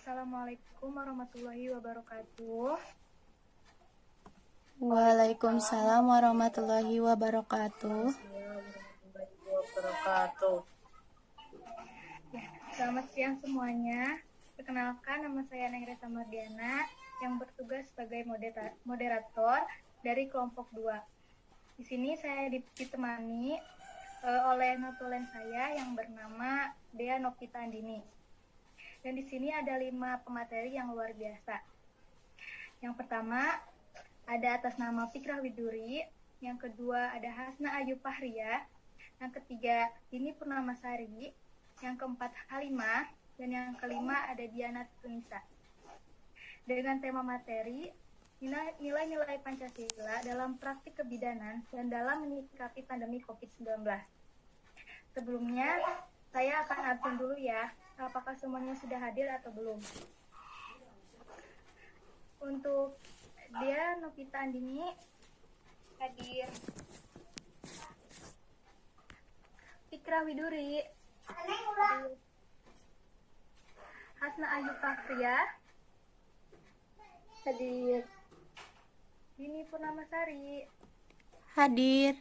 Assalamualaikum warahmatullahi wabarakatuh. Waalaikumsalam warahmatullahi wabarakatuh. Selamat siang semuanya. Perkenalkan, nama saya Neng Resa Mardiana yang bertugas sebagai moderator dari kelompok 2. Di sini saya ditemani oleh notulen saya yang bernama Dea Novita Andini. Dan di sini ada 5 pemateri yang luar biasa. Yang pertama ada atas nama Fikrah Widuri, yang kedua ada Hasna Ayu Fahria, yang ketiga Dini Purnamasari, yang keempat Halimah, dan yang kelima ada Diana Tunisa. Dengan tema materi nilai-nilai Pancasila dalam praktik kebidanan dan dalam menyikapi pandemi COVID-19. Sebelumnya, saya akan absen dulu ya, apakah semuanya sudah hadir atau belum. Untuk Dea Novita Andini hadir. Fikrah Widuri hadir. Hasna Ayu Fahria hadir. Dini Purnamasari Hadir.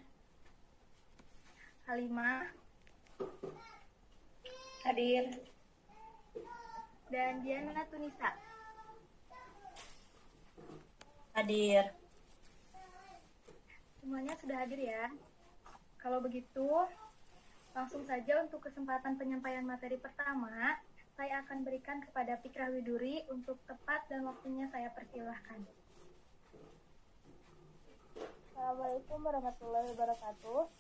Halimah hadir. Dan Diana Tunisa Hadir. semuanya sudah hadir ya. Kalau begitu, langsung saja untuk kesempatan penyampaian materi pertama, saya akan berikan kepada Fikrah Widuri untuk tepat dan waktunya saya persilahkan. Assalamualaikum warahmatullahi wabarakatuh.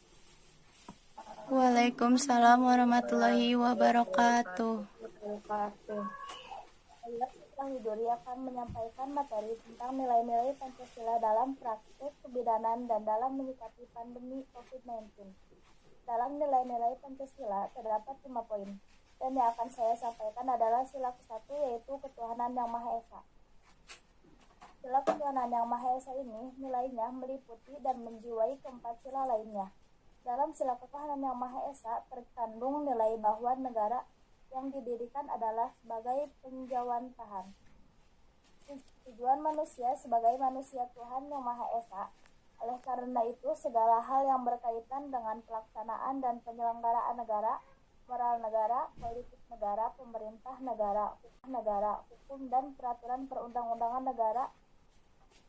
Waalaikumsalam warahmatullahi wabarakatuh. Saya Fikrah Widuri akan menyampaikan materi tentang nilai-nilai Pancasila dalam praktik kebidanan dan dalam menyikapi pandemi COVID-19. Dalam nilai-nilai Pancasila terdapat 5 poin, dan yang akan saya sampaikan adalah sila ke-1, yaitu ketuhanan yang Maha Esa. Sila ketuhanan yang Maha Esa ini nilainya meliputi dan menjiwai keempat sila lainnya. Dalam sila ketuhanan yang Maha Esa terkandung nilai bahwa negara yang didirikan adalah sebagai penjawantahan. Tujuan manusia sebagai manusia Tuhan yang Maha Esa. Oleh karena itu, segala hal yang berkaitan dengan pelaksanaan dan penyelenggaraan negara, moral negara, politik negara, pemerintah negara, hukum dan peraturan perundang-undangan negara,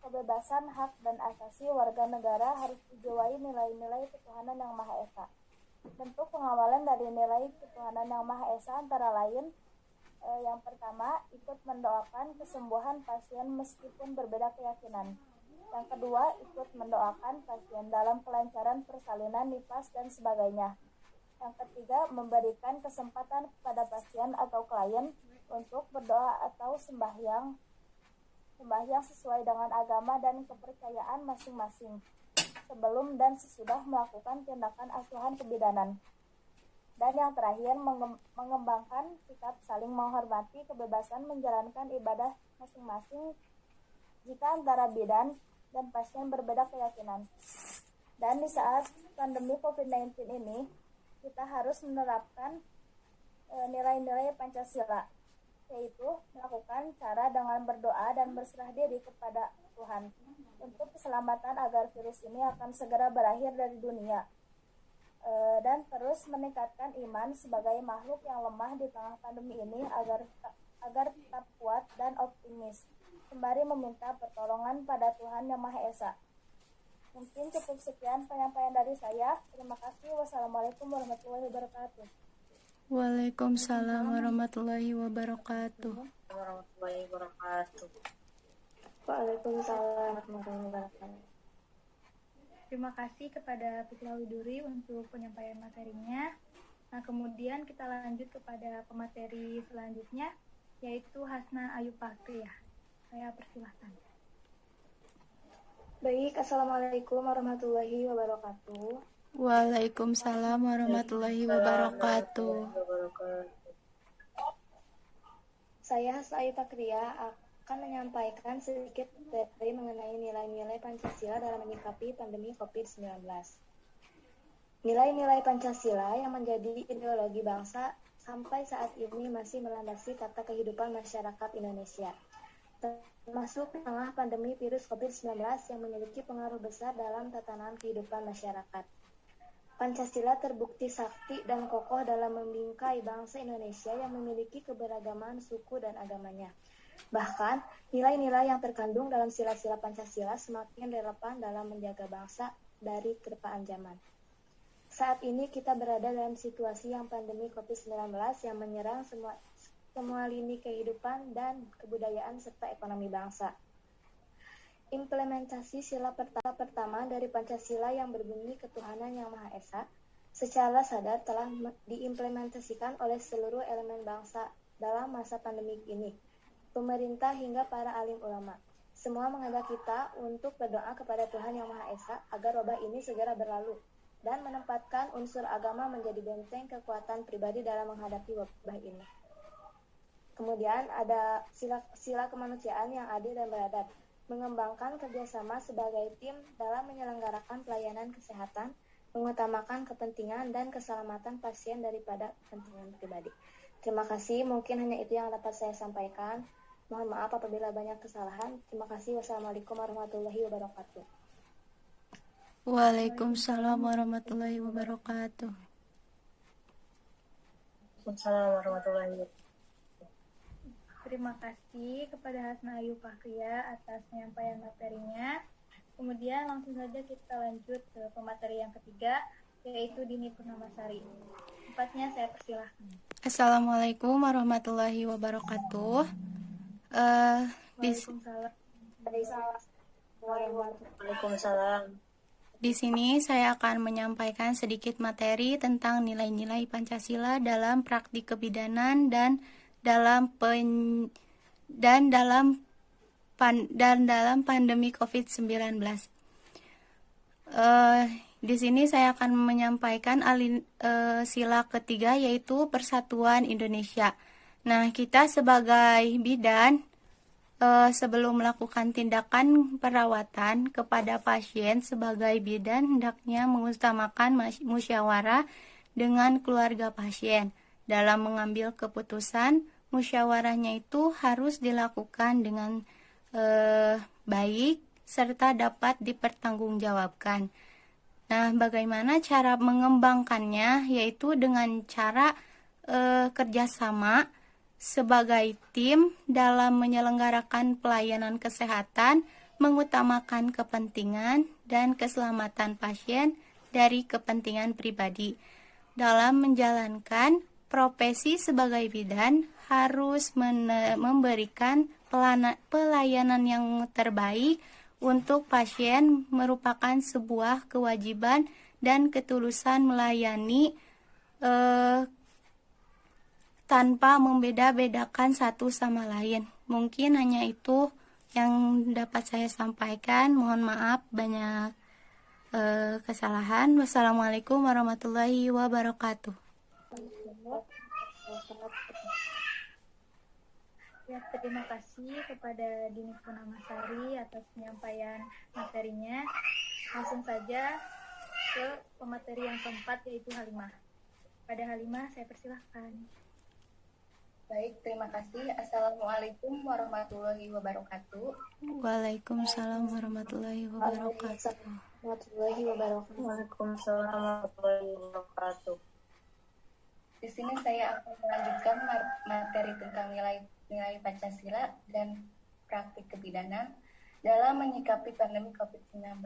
kebebasan, hak, dan asasi warga negara harus dijiwai nilai-nilai ketuhanan yang Maha Esa. Bentuk pengawalan dari nilai ketuhanan yang Maha Esa antara lain, yang pertama, ikut mendoakan kesembuhan pasien meskipun berbeda keyakinan. Yang kedua, ikut mendoakan pasien dalam kelancaran persalinan, nifas, dan sebagainya. Yang ketiga, memberikan kesempatan kepada pasien atau klien untuk berdoa atau sembahyang sesuai dengan agama dan kepercayaan masing-masing, sebelum dan sesudah melakukan tindakan asuhan kebidanan. Dan yang terakhir, mengembangkan sikap saling menghormati kebebasan menjalankan ibadah masing-masing jika antara bidan dan pasien berbeda keyakinan. Dan di saat pandemi COVID-19 ini, kita harus menerapkan nilai-nilai Pancasila, yaitu melakukan cara dengan berdoa dan berserah diri kepada Tuhan untuk keselamatan agar virus ini akan segera berakhir dari dunia, dan terus meningkatkan iman sebagai makhluk yang lemah di tengah pandemi ini agar tetap kuat dan optimis, sembari meminta pertolongan pada Tuhan yang Maha Esa. Mungkin cukup sekian penyampaian dari saya. Terima kasih. Wassalamualaikum warahmatullahi wabarakatuh. Waalaikumsalam warahmatullahi wabarakatuh. Waalaikumsalam warahmatullahi wabarakatuh. Terima kasih kepada Fikrah Widuri untuk penyampaian materinya. Nah, kemudian kita lanjut kepada pemateri selanjutnya, yaitu Hasna Ayu Fahria. Saya persilahkan. Baik, Assalamualaikum warahmatullahi wabarakatuh. Waalaikumsalam warahmatullahi wabarakatuh. Saya Hasna Ayu Fahria akan menyampaikan sedikit materi mengenai nilai-nilai Pancasila dalam menyikapi pandemi COVID-19. Nilai-nilai Pancasila yang menjadi ideologi bangsa sampai saat ini masih melandasi tata kehidupan masyarakat Indonesia, termasuk tengah pandemi virus COVID-19 yang memiliki pengaruh besar dalam tatanan kehidupan masyarakat. Pancasila terbukti sakti dan kokoh dalam membingkai bangsa Indonesia yang memiliki keberagaman suku dan agamanya. Bahkan, nilai-nilai yang terkandung dalam sila-sila Pancasila semakin relevan dalam menjaga bangsa dari ketepaan zaman. Saat ini kita berada dalam situasi yang pandemi COVID-19 yang menyerang semua lini kehidupan dan kebudayaan serta ekonomi bangsa. Implementasi sila pertama dari Pancasila yang berbunyi ketuhanan yang Maha Esa secara sadar telah diimplementasikan oleh seluruh elemen bangsa dalam masa pandemi ini. Pemerintah hingga para alim ulama. Semua mengajak kita untuk berdoa kepada Tuhan Yang Maha Esa agar wabah ini segera berlalu dan menempatkan unsur agama menjadi benteng kekuatan pribadi dalam menghadapi wabah ini. Kemudian ada sila kemanusiaan yang adil dan beradab, mengembangkan kerjasama sebagai tim dalam menyelenggarakan pelayanan kesehatan, mengutamakan kepentingan dan keselamatan pasien daripada kepentingan pribadi. Terima kasih, mungkin hanya itu yang dapat saya sampaikan. Mohon maaf apabila banyak kesalahan. Terima kasih. Wassalamualaikum warahmatullahi wabarakatuh. Waalaikumsalam warahmatullahi wabarakatuh. Waalaikumsalam warahmatullahi wabarakatuh. Terima kasih kepada Hasna Ayu Fakria atas penyampaian materinya. Kemudian langsung saja kita lanjut ke pemateri yang ketiga, yaitu Dini Purnamasari. Tempatnya saya persilahkan. Assalamualaikum warahmatullahi wabarakatuh. Waalaikumsalam. Di sini saya akan menyampaikan sedikit materi tentang nilai-nilai Pancasila dalam praktik kebidanan dan dalam pandemi COVID-19. Di sini saya akan menyampaikan sila ketiga, yaitu Persatuan Indonesia. Nah, kita sebagai bidan sebelum melakukan tindakan perawatan kepada pasien sebagai bidan hendaknya mengutamakan musyawarah dengan keluarga pasien. Dalam mengambil keputusan, musyawarahnya itu harus dilakukan dengan baik serta dapat dipertanggungjawabkan. Nah, bagaimana cara mengembangkannya? Yaitu dengan cara kerjasama sebagai tim dalam menyelenggarakan pelayanan kesehatan, mengutamakan kepentingan dan keselamatan pasien dari kepentingan pribadi. Dalam menjalankan profesi sebagai bidan harus memberikan pelayanan yang terbaik untuk pasien, merupakan sebuah kewajiban dan ketulusan melayani tanpa membeda-bedakan satu sama lain. Mungkin hanya itu yang dapat saya sampaikan. Mohon maaf banyak kesalahan. Wassalamualaikum warahmatullahi wabarakatuh. Ya, terima kasih kepada Dini Purnamasari atas penyampaian materinya. Langsung saja ke pemateri yang keempat, yaitu Halimah. Pada Halimah, saya persilahkan. Baik, terima kasih. Assalamualaikum warahmatullahi wabarakatuh. Waalaikumsalam warahmatullahi wabarakatuh. Waalaikumsalam warahmatullahi wabarakatuh. Di sini saya akan melanjutkan materi tentang nilai Pancasila dan praktik kebidanan dalam menyikapi pandemi COVID-19.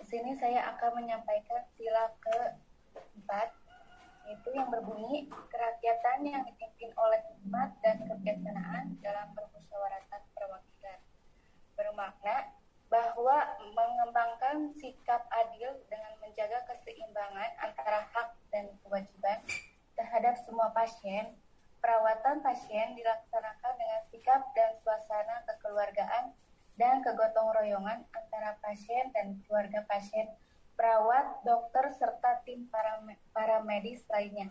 Di sini saya akan menyampaikan sila keempat, yaitu yang berbunyi kerakyatan yang dipimpin oleh hikmat dan kebijaksanaan dalam permusyawaratan perwakilan. Bermakna bahwa mengembangkan sikap adil dengan menjaga keseimbangan antara hak dan kewajiban terhadap semua pasien. Perawatan pasien dilaksanakan dengan sikap dan suasana kekeluargaan dan kegotong royongan antara pasien dan keluarga pasien, perawat, dokter, serta tim para medis lainnya.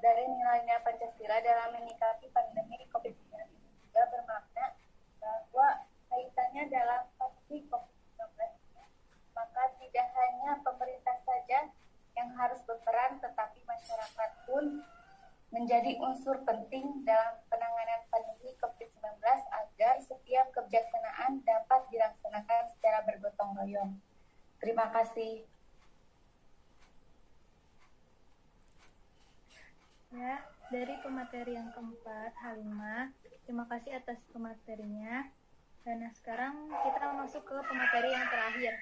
Dari nilainya Pancasila dalam menyikapi pandemi COVID-19 juga bermakna bahwa kaitannya dalam pandemi COVID-19, maka tidak hanya pemerintah saja yang harus berperan, tetapi masyarakat menjadi unsur penting dalam penanganan pandemi COVID-19 agar setiap kebijaksanaan dapat dilaksanakan secara bergotong royong. Terima kasih. Ya, dari pemateri yang keempat, Halimah, terima kasih atas pematerinya. Dan sekarang kita masuk ke pemateri yang terakhir,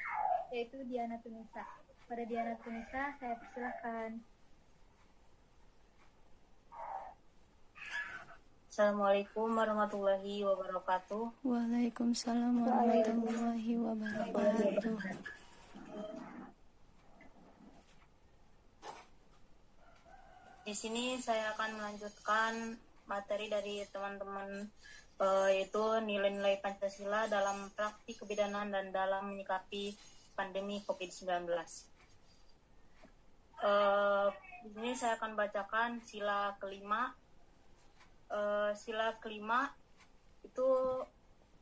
yaitu Diana Tunisa. Pada Diana Tunisa, saya persilahkan. Assalamualaikum warahmatullahi wabarakatuh. Waalaikumsalam warahmatullahi wabarakatuh. Di sini saya akan melanjutkan materi dari teman-teman, yaitu nilai-nilai Pancasila dalam praktik kebidanan dan dalam menyikapi pandemi COVID-19. Di sini saya akan bacakan sila kelima. Sila kelima itu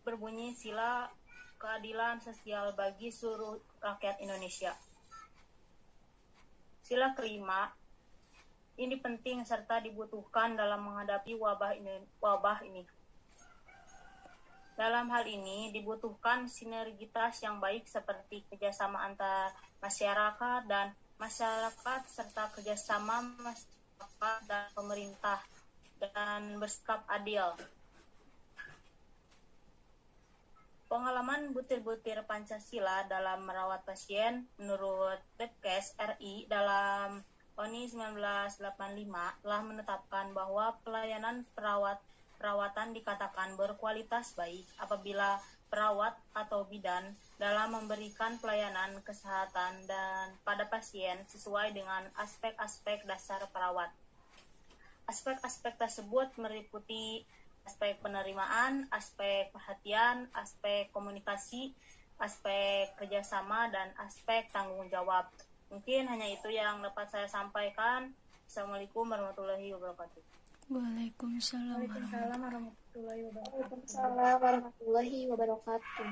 berbunyi sila keadilan sosial bagi seluruh rakyat Indonesia. Sila kelima ini penting serta dibutuhkan dalam menghadapi wabah ini. Dalam hal ini dibutuhkan sinergitas yang baik seperti kerjasama antar masyarakat dan masyarakat serta kerjasama masyarakat dan pemerintah dan bersikap adil. Pengalaman butir-butir Pancasila dalam merawat pasien menurut Webcast RI dalam ONI 1985 telah menetapkan bahwa pelayanan perawatan dikatakan berkualitas baik apabila perawat atau bidan dalam memberikan pelayanan kesehatan dan pada pasien sesuai dengan aspek-aspek dasar perawat. Aspek-aspek tersebut meliputi aspek penerimaan, aspek perhatian, aspek komunikasi, aspek kerjasama, dan aspek tanggung jawab. Mungkin hanya itu yang dapat saya sampaikan. Assalamualaikum warahmatullahi wabarakatuh. Waalaikumsalam warahmatullahi wabarakatuh. Waalaikumsalam warahmatullahi wabarakatuh.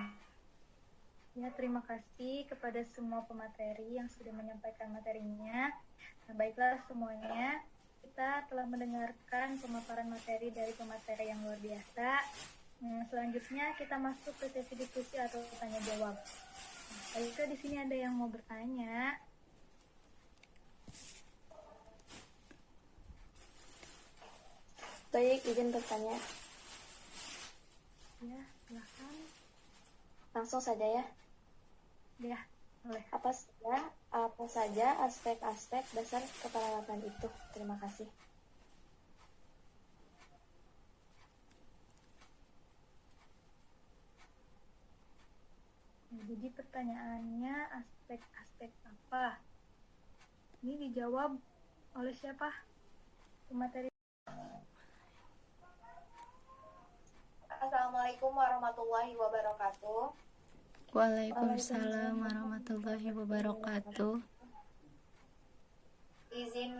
Ya, terima kasih kepada semua pemateri yang sudah menyampaikan materinya. Nah, baiklah semuanya. Kita telah mendengarkan pemaparan materi dari pemateri yang luar biasa. Selanjutnya kita masuk ke sesi diskusi atau tanya jawab. Baiklah, di sini ada yang mau bertanya. Baik, izin bertanya. Ya, silakan. Langsung saja ya. Ya, boleh. Apa saja aspek-aspek dasar keperawatan itu? Terima kasih. Jadi pertanyaannya aspek-aspek apa? Ini dijawab oleh siapa? Pemateri. Assalamualaikum warahmatullahi wabarakatuh. Waalaikumsalam warahmatullahi wabarakatuh. Izin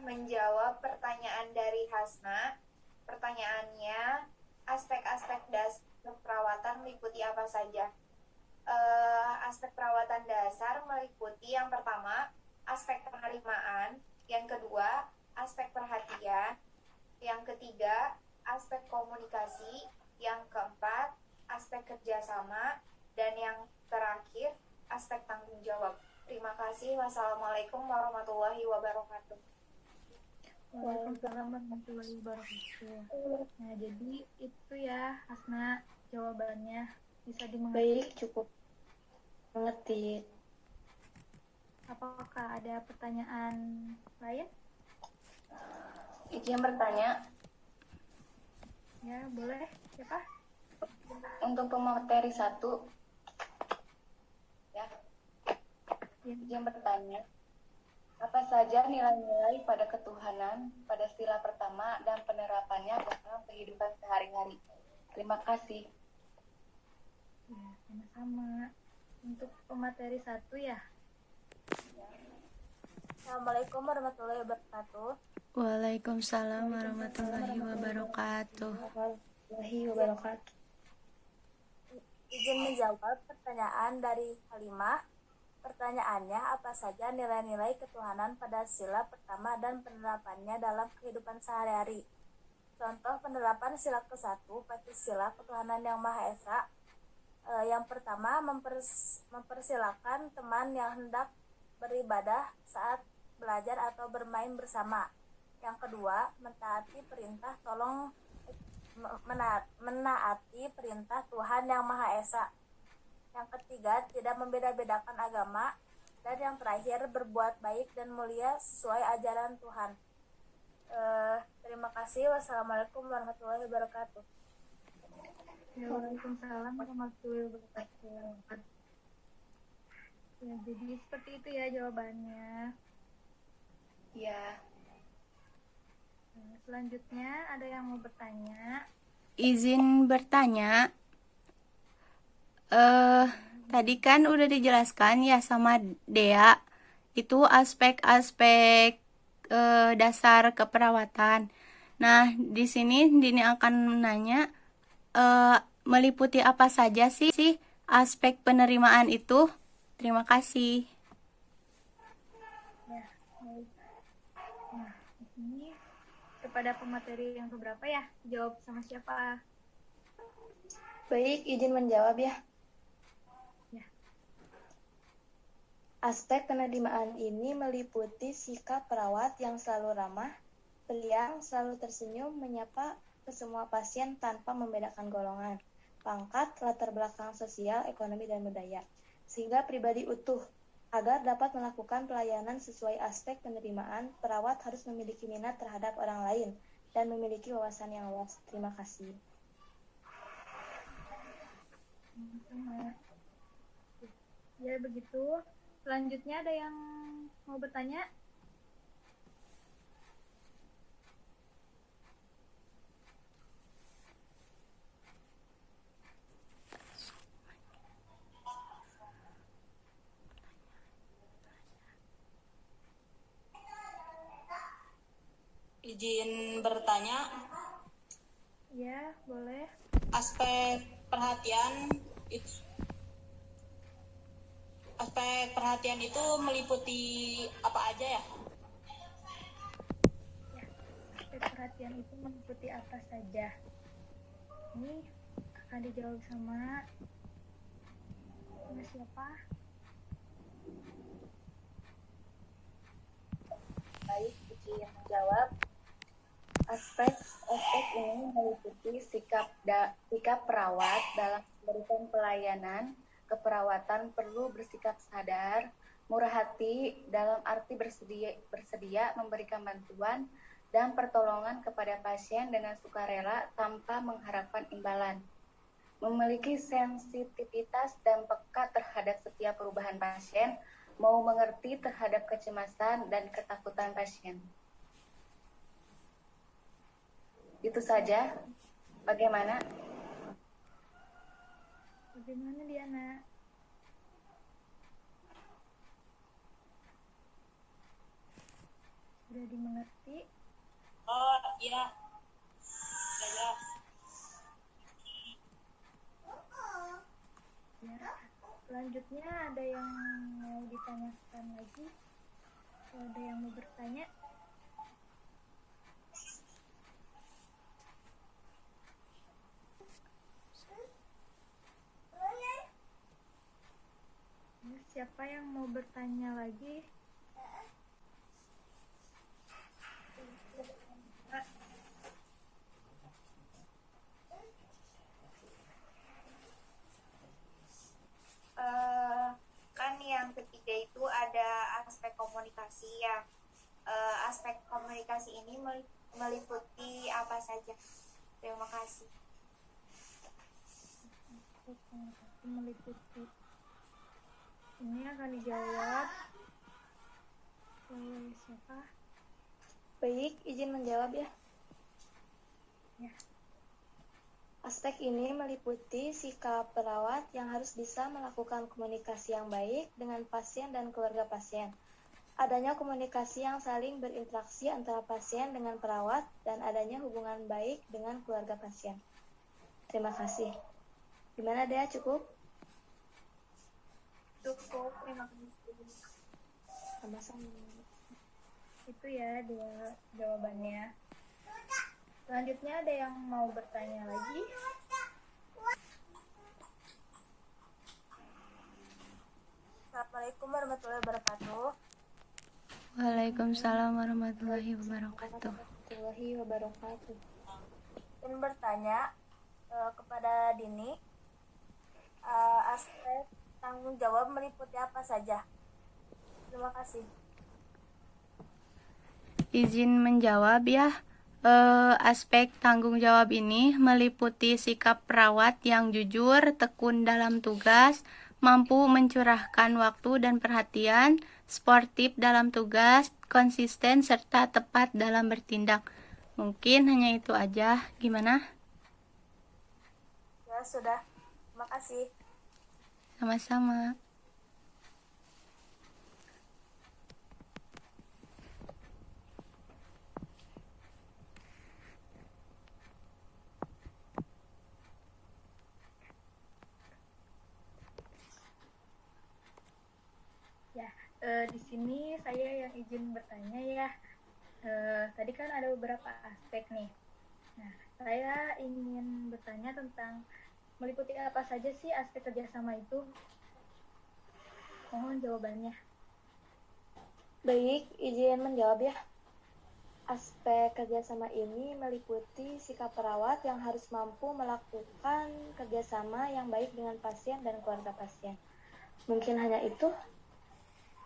menjawab pertanyaan dari Hasna. Pertanyaannya, aspek-aspek dasar perawatan meliputi apa saja? Aspek perawatan dasar meliputi yang pertama, aspek penerimaan, yang kedua, aspek perhatian, yang ketiga, aspek komunikasi, yang keempat, aspek kerjasama, dan yang terakhir, aspek tanggung jawab. Terima kasih. Wassalamualaikum warahmatullahi wabarakatuh. Waalaikumsalam warahmatullahi wabarakatuh. Nah, jadi itu ya, Hasna, jawabannya bisa dimengerti. Baik, cukup mengerti. Apakah ada pertanyaan lain? Izin bertanya, Ya, boleh. Siapa? untuk pemateri 1, ya, Ya. izin bertanya, apa saja nilai-nilai pada ketuhanan pada sila pertama dan penerapannya dalam kehidupan sehari-hari? Terima kasih. Ya, sama-sama. Untuk pemateri 1 ya. Assalamualaikum warahmatullahi wabarakatuh. Waalaikumsalam warahmatullahi wabarakatuh. Warahmatullahi wabarakatuh. Izin menjawab pertanyaan dari Halimah. Pertanyaannya, apa saja nilai-nilai ketuhanan pada sila pertama dan penerapannya dalam kehidupan sehari-hari? Contoh penerapan sila ke-1, Pancasila Ketuhanan Yang Maha Esa. Yang pertama, mempersilakan teman yang hendak beribadah saat belajar atau bermain bersama. Yang kedua, menaati perintah Tuhan Yang Maha Esa. Yang ketiga, tidak membeda-bedakan agama. Dan yang terakhir, berbuat baik dan mulia sesuai ajaran Tuhan. Terima kasih. Wassalamualaikum warahmatullahi wabarakatuh. Waalaikumsalam warahmatullahi wabarakatuh. Ya, jadi seperti itu ya jawabannya. Ya, Nah, selanjutnya ada yang mau bertanya? Izin bertanya, tadi kan udah dijelaskan ya sama Dea, itu aspek-aspek dasar keperawatan. Nah, di sini Dini akan menanya, meliputi apa saja sih aspek penerimaan itu? Terima kasih. Ya, baik. Nah, di sini kepada pemateri yang keberapa ya? Jawab sama siapa? Baik, izin menjawab ya. Ya. Aspek penerimaan ini meliputi sikap perawat yang selalu ramah, periang, selalu tersenyum, menyapa ke semua pasien tanpa membedakan golongan, pangkat, latar belakang sosial, ekonomi, dan budaya, sehingga pribadi utuh. Agar dapat melakukan pelayanan sesuai aspek penerimaan, perawat harus memiliki minat terhadap orang lain dan memiliki wawasan yang luas. Terima kasih. Sama. Ya, begitu. Selanjutnya ada yang mau bertanya? Izin bertanya, Ya, boleh. aspek perhatian itu meliputi apa aja ya? Aspek perhatian itu meliputi apa saja? Ini akan dijawab sama siapa? baik, izin menjawab. Aspek ini meliputi sikap perawat dalam memberikan pelayanan. Keperawatan perlu bersikap sadar, murah hati dalam arti bersedia memberikan bantuan dan pertolongan kepada pasien dengan sukarela tanpa mengharapkan imbalan. Memiliki sensitivitas dan peka terhadap setiap perubahan pasien, mau mengerti terhadap kecemasan dan ketakutan pasien. Itu saja. Bagaimana? Bagaimana Diana? Sudah dimengerti? Oh iya, ya. Ya. Selanjutnya ada yang mau ditanyakan lagi? Ada yang mau bertanya? Siapa yang mau bertanya lagi? Kan yang ketiga itu ada aspek komunikasi ya. Aspek komunikasi ini meliputi apa saja? Terima kasih. Meliputi. Ini akan dijawab oleh siapa? Baik, izin menjawab ya. Ya. Aspek ini meliputi sikap perawat yang harus bisa melakukan komunikasi yang baik dengan pasien dan keluarga pasien. Adanya komunikasi yang saling berinteraksi antara pasien dengan perawat dan adanya hubungan baik dengan keluarga pasien. Terima kasih. Gimana Dea, cukup? Cukup, terima kasih. Sama-sama. Itu ya dua jawabannya. Selanjutnya ada yang mau bertanya lagi? Assalamualaikum warahmatullahi wabarakatuh. Waalaikumsalam warahmatullahi wabarakatuh. Warahmatullahi wabarakatuh. Ingin bertanya kepada Dini, aspek tanggung jawab meliputi apa saja? Terima kasih. Izin menjawab ya. Aspek tanggung jawab ini meliputi sikap perawat yang jujur, tekun dalam tugas, mampu mencurahkan waktu dan perhatian, sportif dalam tugas, konsisten serta tepat dalam bertindak. Mungkin hanya itu aja. Gimana? Ya sudah, terima kasih. Sama-sama. Ya, di sini saya yang izin bertanya ya. Tadi kan ada beberapa aspek nih. Nah, saya ingin bertanya tentang meliputi apa saja sih aspek kerjasama itu? Mohon jawabannya. Baik, izin menjawab ya. Aspek kerjasama ini meliputi sikap perawat yang harus mampu melakukan kerjasama yang baik dengan pasien dan keluarga pasien. Mungkin hanya itu.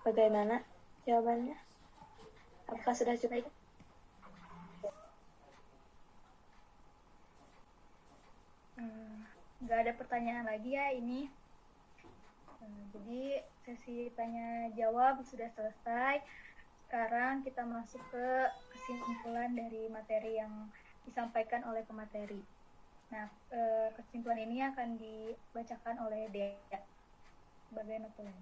Bagaimana jawabannya? Apakah sudah cukup? Nggak ada pertanyaan lagi ya ini. Jadi sesi tanya jawab sudah selesai. Sekarang kita masuk ke kesimpulan dari materi yang disampaikan oleh pemateri. Nah, kesimpulan ini akan dibacakan oleh Dea sebagai notulen.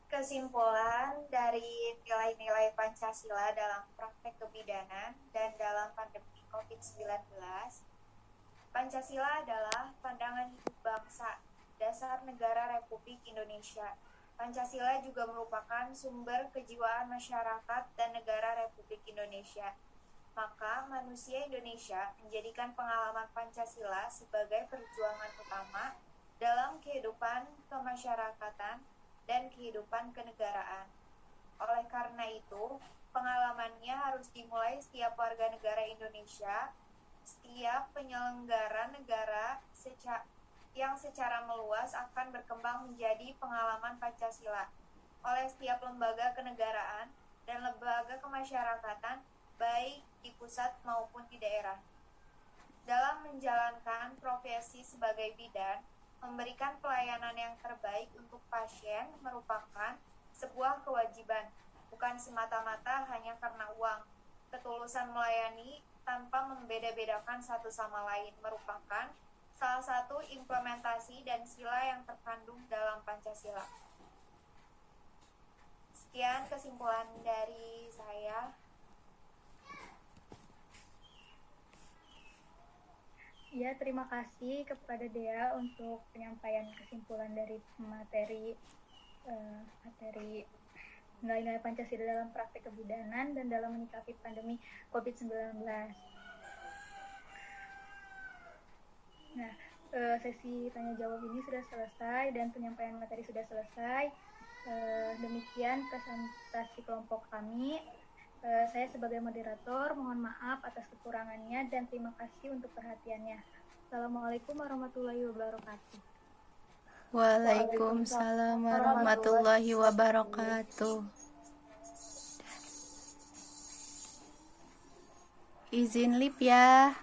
Kesimpulan dari nilai-nilai Pancasila dalam praktek kebidanan dan dalam pandemi COVID-19, Pancasila adalah pandangan hidup bangsa, dasar negara Republik Indonesia. Pancasila juga merupakan sumber kejiwaan masyarakat dan negara Republik Indonesia. Maka manusia Indonesia menjadikan pengalaman Pancasila sebagai perjuangan utama dalam kehidupan kemasyarakatan dan kehidupan kenegaraan. Oleh karena itu, pengalamannya harus dimulai setiap warga negara Indonesia, setiap penyelenggara negara yang secara meluas akan berkembang menjadi pengalaman Pancasila oleh setiap lembaga kenegaraan dan lembaga kemasyarakatan, baik di pusat maupun di daerah. Dalam menjalankan profesi sebagai bidan, memberikan pelayanan yang terbaik untuk pasien merupakan sebuah kewajiban, bukan semata-mata hanya karena uang. Ketulusan melayani tanpa membeda-bedakan satu sama lain merupakan salah satu implementasi dan sila yang terkandung dalam Pancasila. Sekian kesimpulan dari saya. Ya, terima kasih kepada Dea untuk penyampaian kesimpulan dari materi nilai-nilai Pancasila dalam praktek kebidanan dan dalam menyikapi pandemi COVID-19. Nah, sesi tanya jawab ini sudah selesai dan penyampaian materi sudah selesai. Demikian presentasi kelompok kami. Saya sebagai moderator mohon maaf atas kekurangannya dan terima kasih untuk perhatiannya. Assalamualaikum warahmatullahi wabarakatuh. Waalaikumsalam warahmatullahi wabarakatuh. Izin lip ya.